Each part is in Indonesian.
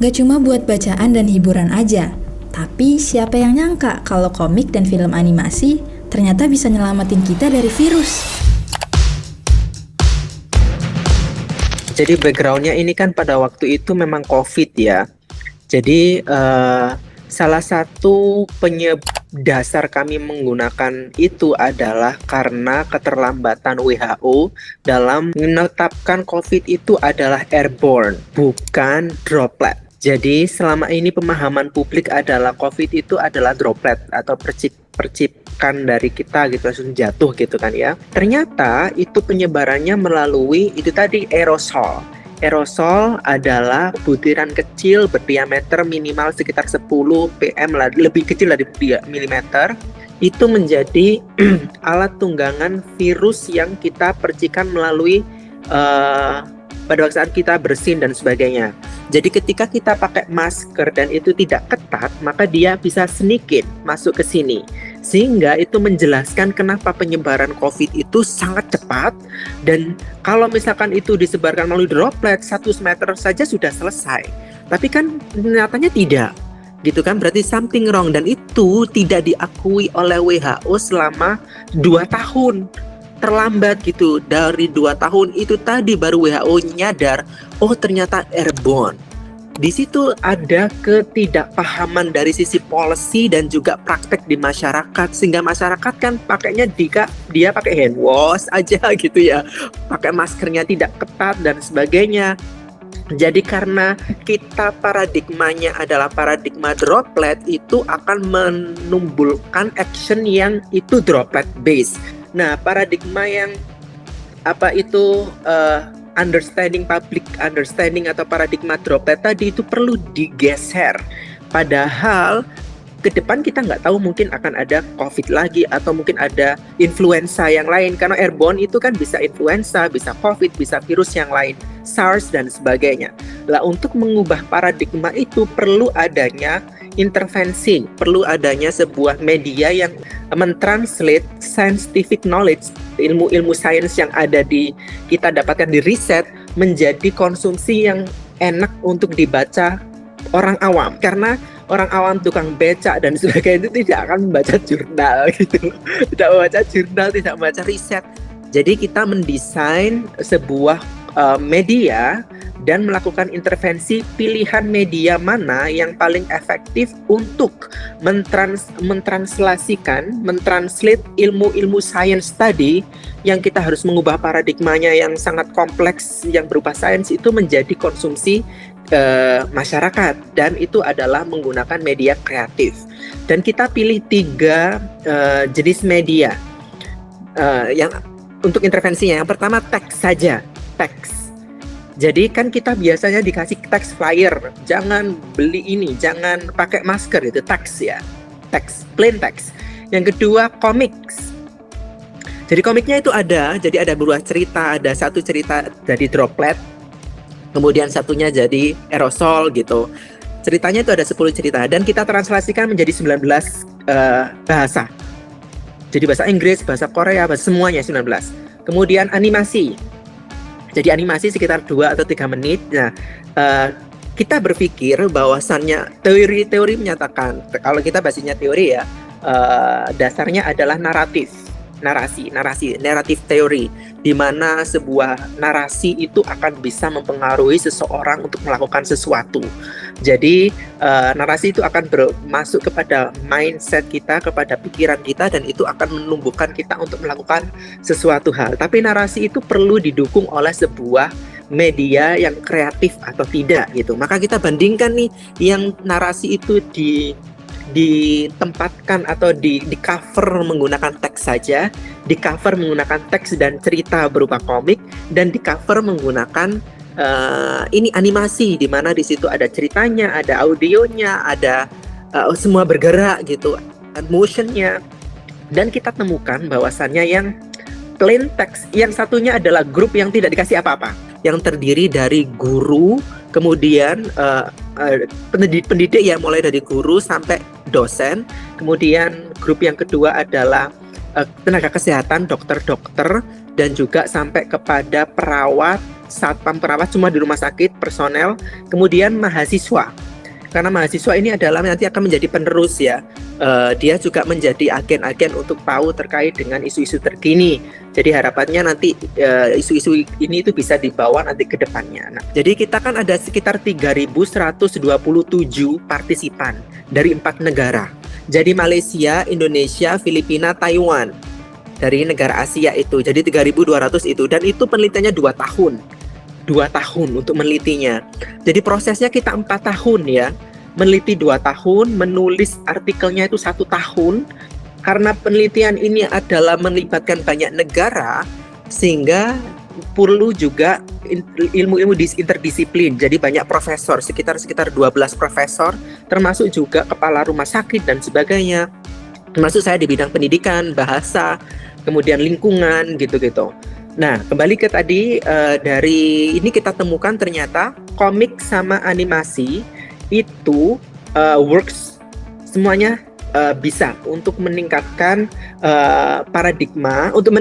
Gak cuma buat bacaan dan hiburan aja, tapi siapa yang nyangka kalau komik dan film animasi ternyata bisa nyelamatin kita dari virus. Jadi backgroundnya ini kan pada waktu itu memang COVID ya. Jadi salah satu dasar kami menggunakan itu adalah karena keterlambatan WHO dalam menetapkan COVID itu adalah airborne, bukan droplet. Jadi selama ini pemahaman publik adalah COVID itu adalah droplet atau percikan dari kita gitu, langsung jatuh gitu kan ya. Ternyata itu penyebarannya melalui itu tadi aerosol. Aerosol adalah butiran kecil berdiameter minimal sekitar 10 pm, lebih kecil dari milimeter. Itu menjadi alat tunggangan virus yang kita percikan melalui pada saat kita bersin dan sebagainya. Jadi ketika kita pakai masker dan itu tidak ketat, maka dia bisa sneak in, masuk ke sini. Sehingga itu menjelaskan kenapa penyebaran COVID itu sangat cepat. Dan kalau misalkan itu disebarkan melalui droplet, 1 meter saja sudah selesai. Tapi kan nyatanya tidak. Gitu kan, berarti something wrong. Dan itu tidak diakui oleh WHO selama 2 tahun. Terlambat gitu, dari 2 tahun itu tadi baru WHO nyadar, oh ternyata airborne. Di situ ada ketidakpahaman dari sisi policy dan juga praktek di masyarakat, sehingga masyarakat kan pakainya dia pakai hand wash aja gitu ya, pakai maskernya tidak ketat dan sebagainya. Jadi karena kita paradigmanya adalah paradigma droplet, itu akan menumbuhkan action yang itu droplet based. Nah, paradigma yang understanding public understanding atau paradigma droplet tadi itu perlu digeser. Padahal ke depan kita nggak tahu, mungkin akan ada COVID lagi atau mungkin ada influenza yang lain. Karena airborne itu kan bisa influenza, bisa COVID, bisa virus yang lain, SARS dan sebagainya. Lah untuk mengubah paradigma itu perlu adanya intervensi, perlu adanya sebuah media yang mentranslate scientific knowledge, ilmu sains yang ada di kita dapatkan di riset menjadi konsumsi yang enak untuk dibaca orang awam. Karena orang awam, tukang becak dan sebagainya itu tidak akan membaca jurnal gitu, tidak membaca jurnal, tidak membaca riset. Jadi kita mendesain sebuah media dan melakukan intervensi pilihan media mana yang paling efektif untuk mentranslate ilmu sains tadi, yang kita harus mengubah paradigmanya yang sangat kompleks yang berupa sains itu menjadi konsumsi masyarakat, dan itu adalah menggunakan media kreatif. Dan kita pilih 3 jenis media yang untuk intervensinya. Yang pertama teks saja, teks. Jadi kan kita biasanya dikasih teks flyer, jangan beli ini, jangan pakai masker, itu teks ya, teks, plain teks. Yang kedua comics. Jadi komiknya itu jadi ada 2 cerita, ada 1 cerita dari droplet, kemudian satunya jadi aerosol gitu. Ceritanya itu ada 10 cerita dan kita translasikan menjadi 19 bahasa. Jadi bahasa Inggris, bahasa Korea, semuanya 19. Kemudian animasi. Jadi animasi sekitar 2 atau 3 menit. Nah, kita berpikir bahwasannya teori menyatakan, kalau kita bahasanya teori ya, dasarnya adalah narrative teori, di mana sebuah narasi itu akan bisa mempengaruhi seseorang untuk melakukan sesuatu. Jadi narasi itu akan masuk kepada mindset kita, kepada pikiran kita, dan itu akan menumbuhkan kita untuk melakukan sesuatu hal. Tapi narasi itu perlu didukung oleh sebuah media yang kreatif atau tidak gitu. Maka kita bandingkan nih, yang narasi itu ditempatkan atau di cover menggunakan teks saja, di cover menggunakan teks dan cerita berupa komik, dan di cover menggunakan ini animasi, di mana di situ ada ceritanya, ada audionya, ada semua bergerak gitu, motionnya. Dan kita temukan bahwasannya yang plain text, yang satunya adalah grup yang tidak dikasih apa-apa, yang terdiri dari guru, kemudian pendidik ya, mulai dari guru sampai dosen. Kemudian grup yang kedua adalah tenaga kesehatan, dokter-dokter, dan juga sampai kepada perawat, satpam perawat semua di rumah sakit, personel, kemudian mahasiswa. Karena mahasiswa ini adalah nanti akan menjadi penerus ya. Dia juga menjadi agen-agen untuk tahu terkait dengan isu-isu terkini. Jadi harapannya nanti isu-isu ini itu bisa dibawa nanti ke depannya. Nah, jadi kita kan ada sekitar 3.127 partisipan dari 4 negara. Jadi Malaysia, Indonesia, Filipina, Taiwan. Dari negara Asia itu. Jadi 3.200 itu. Dan itu penelitiannya 2 tahun. 2 tahun untuk menelitinya. Jadi prosesnya kita 4 tahun ya. Meneliti 2 tahun, menulis artikelnya itu 1 tahun. Karena penelitian ini adalah melibatkan banyak negara, sehingga perlu juga ilmu-ilmu interdisiplin. Jadi banyak profesor, sekitar 12 profesor, termasuk juga kepala rumah sakit dan sebagainya. Termasuk saya di bidang pendidikan, bahasa, kemudian lingkungan, gitu-gitu. Nah, kembali ke tadi, dari ini kita temukan ternyata komik sama animasi itu works, semuanya bisa untuk meningkatkan paradigma, untuk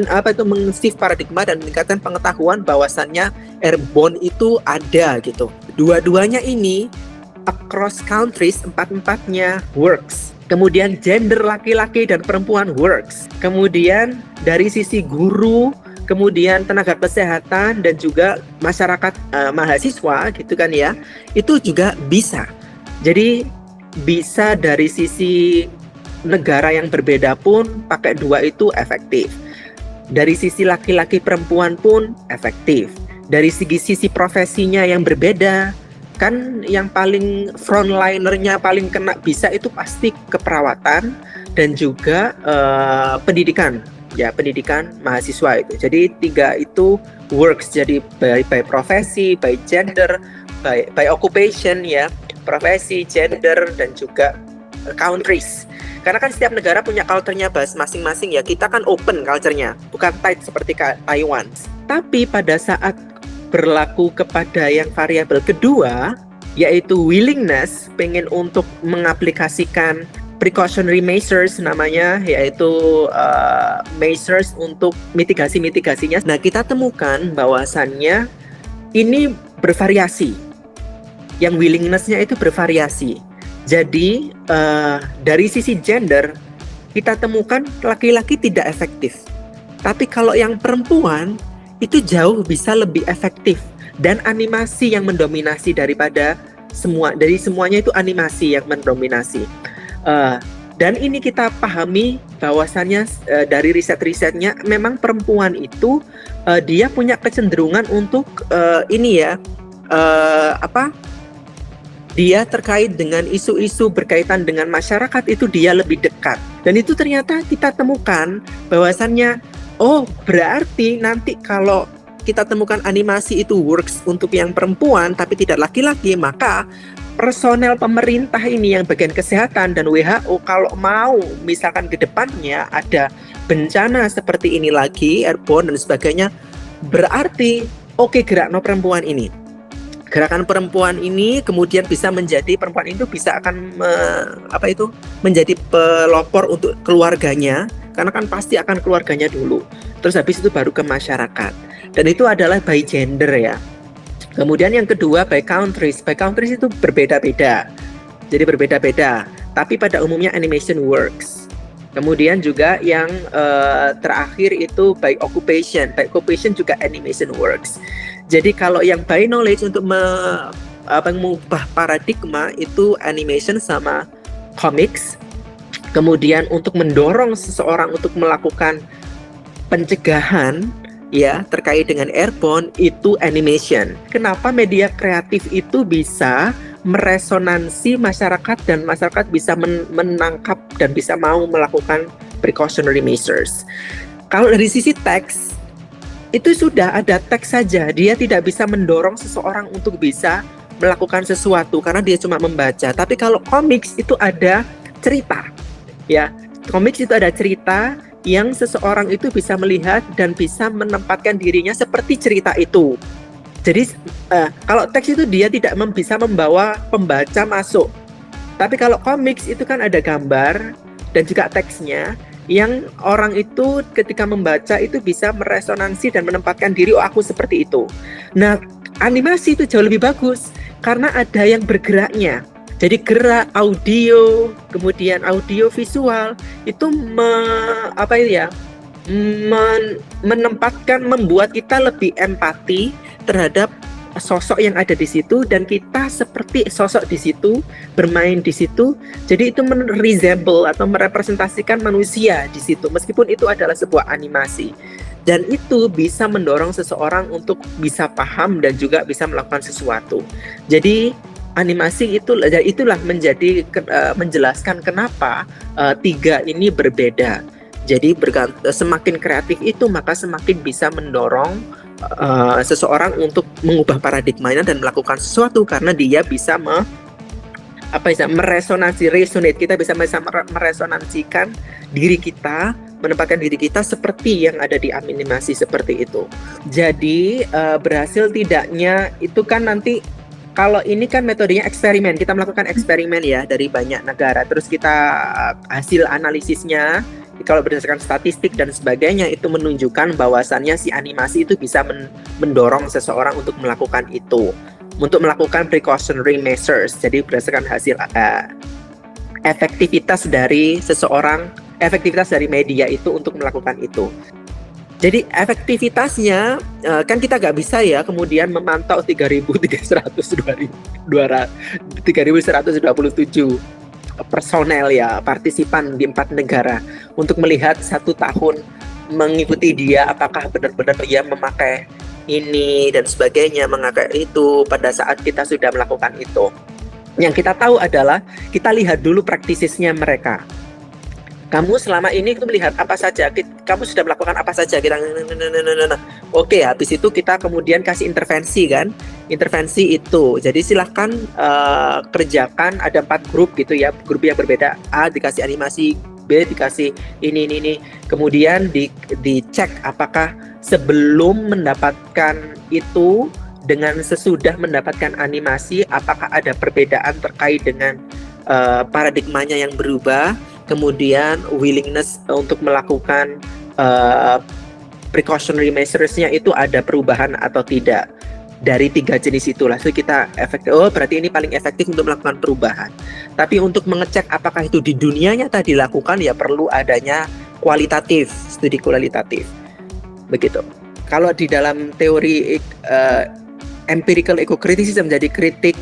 meng-shift paradigma dan meningkatkan pengetahuan bahwasannya airborne itu ada gitu. Dua-duanya ini across countries, 4-empatnya works. Kemudian gender laki-laki dan perempuan works. Kemudian dari sisi guru, kemudian tenaga kesehatan dan juga masyarakat mahasiswa gitu kan ya, itu juga bisa. Jadi bisa dari sisi negara yang berbeda pun pakai 2 itu efektif. Dari sisi laki-laki perempuan pun efektif. Dari sisi profesinya yang berbeda, kan yang paling frontlinernya paling kena bisa itu pasti keperawatan dan juga pendidikan. Ya, pendidikan mahasiswa itu. Jadi 3 itu works, jadi by profesi, by gender, by occupation ya, profesi, gender dan juga countries. Karena kan setiap negara punya culture-nya masing-masing ya. Kita kan open culture-nya, bukan tight seperti Taiwan. Tapi pada saat berlaku kepada yang variabel kedua, yaitu willingness, pengen untuk mengaplikasikan precautionary measures namanya, yaitu measures untuk mitigasinya. Nah, kita temukan bahwasannya ini bervariasi. Yang willingness-nya itu bervariasi. Jadi dari sisi gender kita temukan laki-laki tidak efektif. Tapi kalau yang perempuan itu jauh bisa lebih efektif, dan animasi yang mendominasi daripada semuanya itu animasi yang mendominasi. Dan ini kita pahami bahwasannya dari riset-risetnya memang perempuan itu dia punya kecenderungan untuk dia terkait dengan isu-isu berkaitan dengan masyarakat itu dia lebih dekat. Dan itu ternyata kita temukan bahwasannya berarti nanti kalau kita temukan animasi itu works untuk yang perempuan tapi tidak laki-laki, maka personel pemerintah ini yang bagian kesehatan dan WHO kalau mau misalkan ke depannya ada bencana seperti ini lagi, airborne dan sebagainya, berarti gerakno perempuan ini. Gerakan perempuan ini kemudian bisa menjadi, perempuan itu bisa akan menjadi pelopor untuk keluarganya, karena kan pasti akan keluarganya dulu, terus habis itu baru ke masyarakat. Dan itu adalah by gender ya. Kemudian yang kedua by countries. By countries itu berbeda-beda, jadi berbeda-beda, tapi pada umumnya animation works. Kemudian juga yang terakhir itu by occupation. By occupation juga animation works. Jadi kalau yang by knowledge untuk mengubah paradigma itu animation sama comics. Kemudian untuk mendorong seseorang untuk melakukan pencegahan ya terkait dengan airborne itu animation. Kenapa media kreatif itu bisa meresonansi masyarakat dan masyarakat bisa menangkap dan bisa mau melakukan precautionary measures. Kalau dari sisi teks itu sudah ada teks saja, dia tidak bisa mendorong seseorang untuk bisa melakukan sesuatu karena dia cuma membaca. Tapi kalau comics itu ada cerita, ya. Comics itu ada cerita yang seseorang itu bisa melihat dan bisa menempatkan dirinya seperti cerita itu. Jadi kalau teks itu dia tidak bisa membawa pembaca masuk. Tapi kalau comics itu kan ada gambar dan juga teksnya. yang orang itu ketika membaca itu bisa meresonansi dan menempatkan diri, oh aku seperti itu. Nah, animasi itu jauh lebih bagus karena ada yang bergeraknya. Jadi gerak, audio, kemudian audio visual itu menempatkan, membuat kita lebih empati terhadap sosok yang ada di situ, dan kita seperti sosok di situ, bermain di situ. Jadi itu resemble atau merepresentasikan manusia di situ, meskipun itu adalah sebuah animasi. Dan itu bisa mendorong seseorang untuk bisa paham dan juga bisa melakukan sesuatu. Jadi animasi itulah menjadi menjelaskan kenapa tiga ini berbeda. Jadi semakin kreatif itu maka semakin bisa mendorong seseorang untuk mengubah paradigmanya dan melakukan sesuatu, karena dia bisa resonate, kita bisa meresonansikan diri kita, menempatkan diri kita seperti yang ada di animasi seperti itu. Jadi berhasil tidaknya itu kan nanti, kalau ini kan metodenya eksperimen, kita melakukan eksperimen ya dari banyak negara, terus kita hasil analisisnya kalau berdasarkan statistik dan sebagainya itu menunjukkan bahwasannya si animasi itu bisa mendorong seseorang untuk melakukan itu, untuk melakukan precautionary measures. Jadi berdasarkan hasil efektivitas dari media itu untuk melakukan itu. Jadi efektivitasnya kan kita nggak bisa ya kemudian memantau 3.127 personel ya, partisipan di 4 negara untuk melihat 1 tahun mengikuti dia apakah benar-benar dia memakai ini dan sebagainya, memakai itu pada saat kita sudah melakukan itu. Yang kita tahu adalah kita lihat dulu praktisisnya mereka. Kamu selama ini itu melihat apa saja, kamu sudah melakukan apa saja, Oke, habis itu kita kemudian kasih intervensi kan, intervensi itu. Jadi silahkan kerjakan, ada 4 grup gitu ya, grup yang berbeda. A dikasih animasi, B dikasih ini. Kemudian dicek apakah sebelum mendapatkan itu dengan sesudah mendapatkan animasi, apakah ada perbedaan terkait dengan paradigmanya yang berubah. Kemudian willingness untuk melakukan precautionary measures-nya itu ada perubahan atau tidak. Dari 3 jenis itulah, so kita efektif. Oh, berarti ini paling efektif untuk melakukan perubahan. Tapi untuk mengecek apakah itu di dunia nyata dilakukan, ya perlu adanya kualitatif, studi kualitatif. Begitu. Kalau di dalam teori empirical eco-criticism, jadi kritik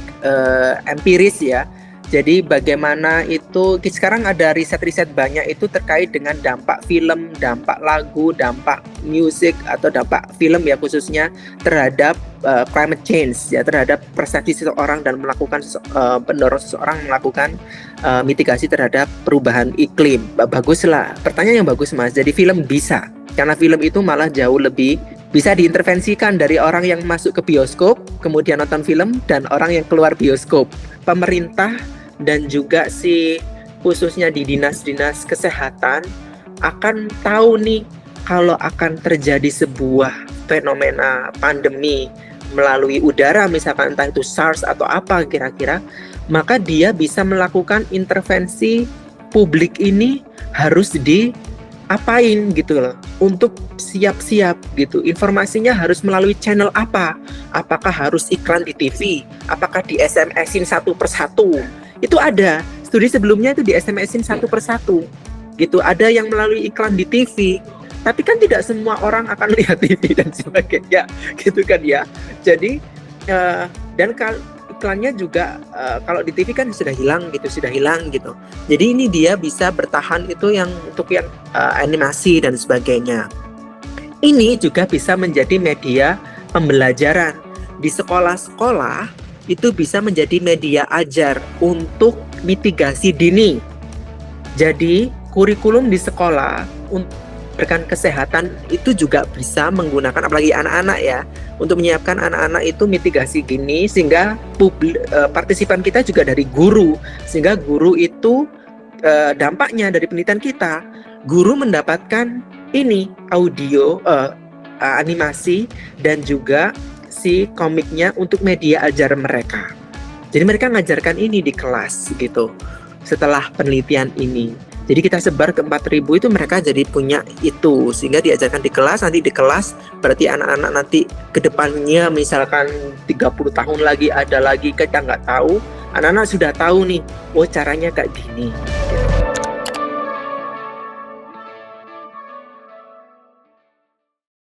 empiris ya. Jadi bagaimana itu, sekarang ada riset-riset banyak itu terkait dengan dampak film, dampak lagu, dampak musik atau dampak film ya khususnya terhadap climate change ya, terhadap persepsi seseorang dan melakukan pendorong seseorang melakukan mitigasi terhadap perubahan iklim. Baguslah, pertanyaan yang bagus Mas. Jadi film bisa, karena film itu malah jauh lebih bisa diintervensikan dari orang yang masuk ke bioskop, kemudian nonton film, dan orang yang keluar bioskop. Pemerintah dan juga khususnya di dinas-dinas kesehatan akan tahu nih kalau akan terjadi sebuah fenomena pandemi melalui udara, misalkan entah itu SARS atau apa kira-kira, maka dia bisa melakukan intervensi publik ini harus diapain gitu loh, untuk siap-siap gitu. Informasinya harus melalui channel apa? Apakah harus iklan di TV? Apakah di SMS-in 1 persatu? Itu ada studi sebelumnya, itu di SMS-in 1 persatu gitu. Ada yang melalui iklan di TV, tapi kan tidak semua orang akan lihat TV dan sebagainya gitu kan ya. Jadi dan iklannya juga kalau di TV kan sudah hilang gitu. Jadi ini dia bisa bertahan itu yang untuk yang animasi dan sebagainya. Ini juga bisa menjadi media pembelajaran di sekolah-sekolah, itu bisa menjadi media ajar untuk mitigasi dini. Jadi kurikulum di sekolah untuk memberikan kesehatan itu juga bisa menggunakan, apalagi anak-anak ya, untuk menyiapkan anak-anak itu mitigasi dini, sehingga partisipan kita juga dari guru, sehingga guru itu dampaknya dari penelitian kita, guru mendapatkan ini audio, animasi dan juga komiknya untuk media ajar mereka. Jadi mereka ngajarkan ini di kelas gitu setelah penelitian ini. Jadi kita sebar ke 4.000 itu mereka jadi punya itu, sehingga diajarkan di kelas, nanti di kelas berarti anak-anak nanti ke depannya misalkan 30 tahun lagi ada lagi kita nggak tahu, anak-anak sudah tahu nih, oh caranya kayak gini.